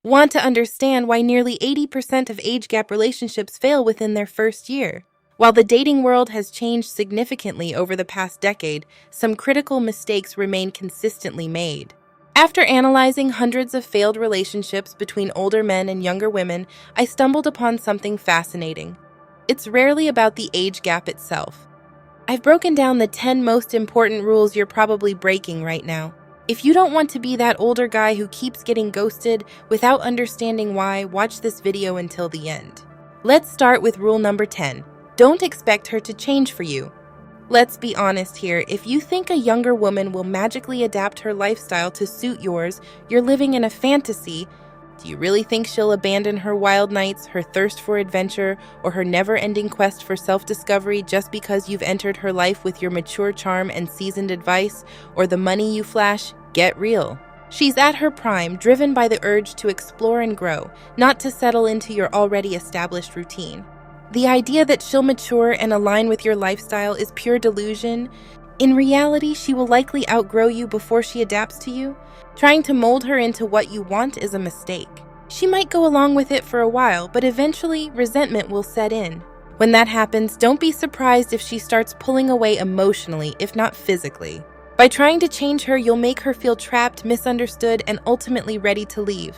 Want to understand why nearly 80% of age gap relationships fail within their first year? While the dating world has changed significantly over the past decade, some critical mistakes remain consistently made. After analyzing hundreds of failed relationships between older men and younger women, I stumbled upon something fascinating. It's rarely about the age gap itself. I've broken down the 10 most important rules you're probably breaking right now. If you don't want to be that older guy who keeps getting ghosted without understanding why, watch this video until the end. Let's start with rule number 10. Don't expect her to change for you. Let's be honest here, if you think a younger woman will magically adapt her lifestyle to suit yours, you're living in a fantasy. Do you really think she'll abandon her wild nights, her thirst for adventure, or her never-ending quest for self-discovery just because you've entered her life with your mature charm and seasoned advice, or the money you flash? Get real. She's at her prime, driven by the urge to explore and grow, not to settle into your already established routine. The idea that she'll mature and align with your lifestyle is pure delusion. In reality, she will likely outgrow you before she adapts to you. Trying to mold her into what you want is a mistake. She might go along with it for a while, but eventually resentment will set in. When that happens, don't be surprised if she starts pulling away emotionally, if not physically. By trying to change her, you'll make her feel trapped, misunderstood, and ultimately ready to leave.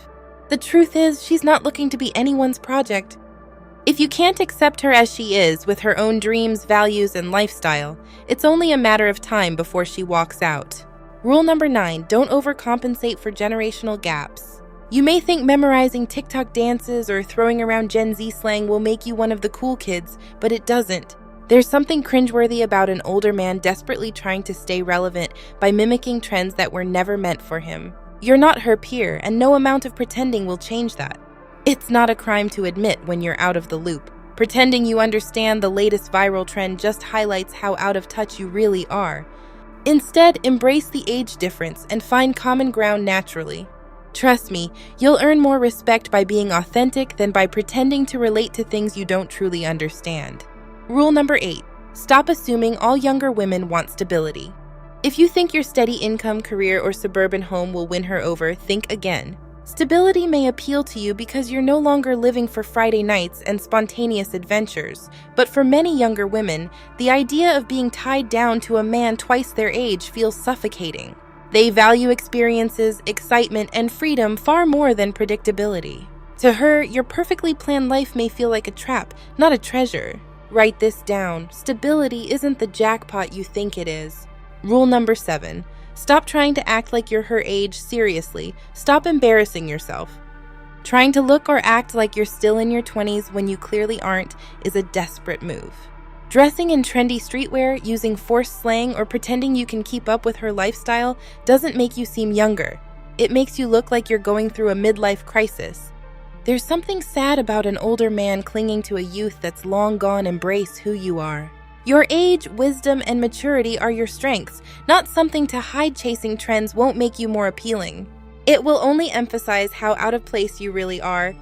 The truth is, she's not looking to be anyone's project. If you can't accept her as she is, with her own dreams, values, and lifestyle, it's only a matter of time before she walks out. Rule number 9, don't overcompensate for generational gaps. You may think memorizing TikTok dances or throwing around Gen Z slang will make you one of the cool kids, but it doesn't. There's something cringeworthy about an older man desperately trying to stay relevant by mimicking trends that were never meant for him. You're not her peer, and no amount of pretending will change that. It's not a crime to admit when you're out of the loop. Pretending you understand the latest viral trend just highlights how out of touch you really are. Instead, embrace the age difference and find common ground naturally. Trust me, you'll earn more respect by being authentic than by pretending to relate to things you don't truly understand. Rule number 8, stop assuming all younger women want stability. If you think your steady income, career, or suburban home will win her over, think again. Stability may appeal to you because you're no longer living for Friday nights and spontaneous adventures, but for many younger women, the idea of being tied down to a man twice their age feels suffocating. They value experiences, excitement, and freedom far more than predictability. To her, your perfectly planned life may feel like a trap, not a treasure. Write this down. Stability isn't the jackpot you think it is. Rule number 7. Stop trying to act like you're her age seriously. Stop embarrassing yourself. Trying to look or act like you're still in your 20s when you clearly aren't is a desperate move. Dressing in trendy streetwear, using forced slang, or pretending you can keep up with her lifestyle doesn't make you seem younger. It makes you look like you're going through a midlife crisis. There's something sad about an older man clinging to a youth that's long gone. Embrace who you are. Your age, wisdom, and maturity are your strengths, not something to hide. Chasing trends won't make you more appealing. It will only emphasize how out of place you really are.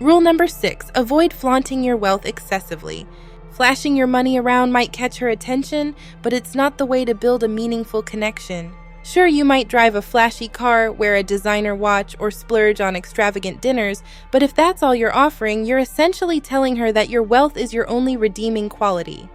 Rule number 6, avoid flaunting your wealth excessively. Flashing your money around might catch her attention, but it's not the way to build a meaningful connection. Sure, you might drive a flashy car, wear a designer watch, or splurge on extravagant dinners, but if that's all you're offering, you're essentially telling her that your wealth is your only redeeming quality.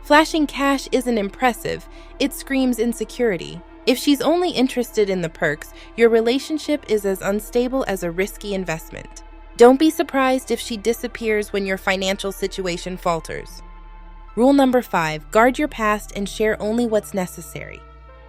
Flashing cash isn't impressive, it screams insecurity. If she's only interested in the perks, your relationship is as unstable as a risky investment. Don't be surprised if she disappears when your financial situation falters. Rule number 5, guard your past and share only what's necessary.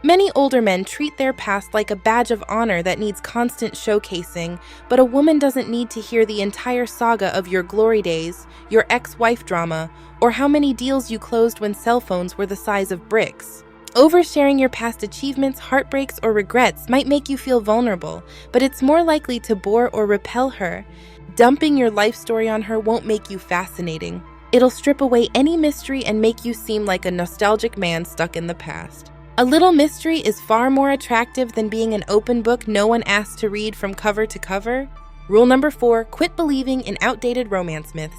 Many older men treat their past like a badge of honor that needs constant showcasing, but a woman doesn't need to hear the entire saga of your glory days, your ex-wife drama, or how many deals you closed when cell phones were the size of bricks. Oversharing your past achievements, heartbreaks, or regrets might make you feel vulnerable, but it's more likely to bore or repel her. Dumping your life story on her won't make you fascinating. It'll strip away any mystery and make you seem like a nostalgic man stuck in the past. A little mystery is far more attractive than being an open book no one asked to read from cover to cover. Rule number 4, quit believing in outdated romance myths.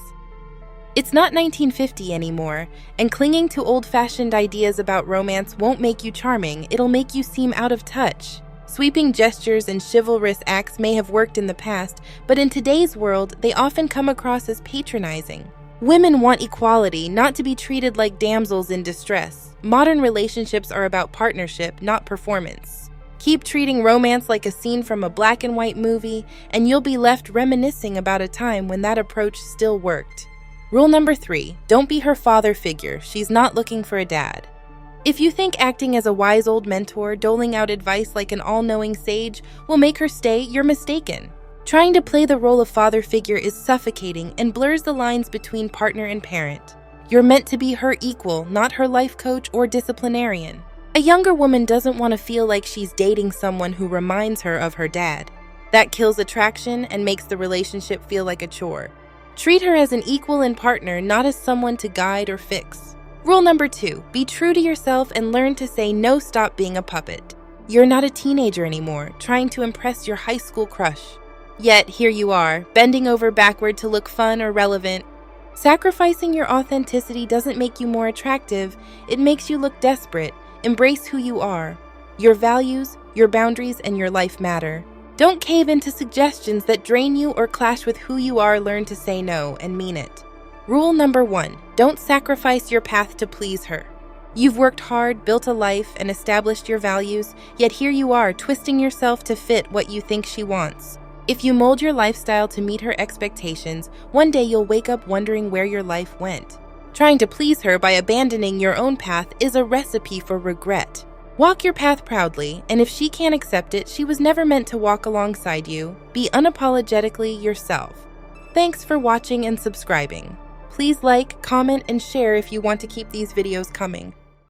It's not 1950 anymore, and clinging to old-fashioned ideas about romance won't make you charming, it'll make you seem out of touch. Sweeping gestures and chivalrous acts may have worked in the past, but in today's world, they often come across as patronizing. Women want equality, not to be treated like damsels in distress. Modern relationships are about partnership, not performance. Keep treating romance like a scene from a black and white movie, and you'll be left reminiscing about a time when that approach still worked. Rule number 3, don't be her father figure. She's not looking for a dad. If you think acting as a wise old mentor, doling out advice like an all-knowing sage, will make her stay, you're mistaken. Trying to play the role of father figure is suffocating and blurs the lines between partner and parent. You're meant to be her equal, not her life coach or disciplinarian. A younger woman doesn't want to feel like she's dating someone who reminds her of her dad. That kills attraction and makes the relationship feel like a chore. Treat her as an equal and partner, not as someone to guide or fix. Rule number 2, be true to yourself and learn to say no. Stop being a puppet. You're not a teenager anymore, trying to impress your high school crush. Yet, here you are, bending over backward to look fun or relevant. Sacrificing your authenticity doesn't make you more attractive, it makes you look desperate. Embrace who you are. Your values, your boundaries, and your life matter. Don't cave into suggestions that drain you or clash with who you are. Learn to say no and mean it. Rule number 1, don't sacrifice your path to please her. You've worked hard, built a life, and established your values, yet here you are, twisting yourself to fit what you think she wants. If you mold your lifestyle to meet her expectations, one day you'll wake up wondering where your life went. Trying to please her by abandoning your own path is a recipe for regret. Walk your path proudly, and if she can't accept it, she was never meant to walk alongside you. Be unapologetically yourself. Thanks for watching and subscribing. Please like, comment, and share if you want to keep these videos coming.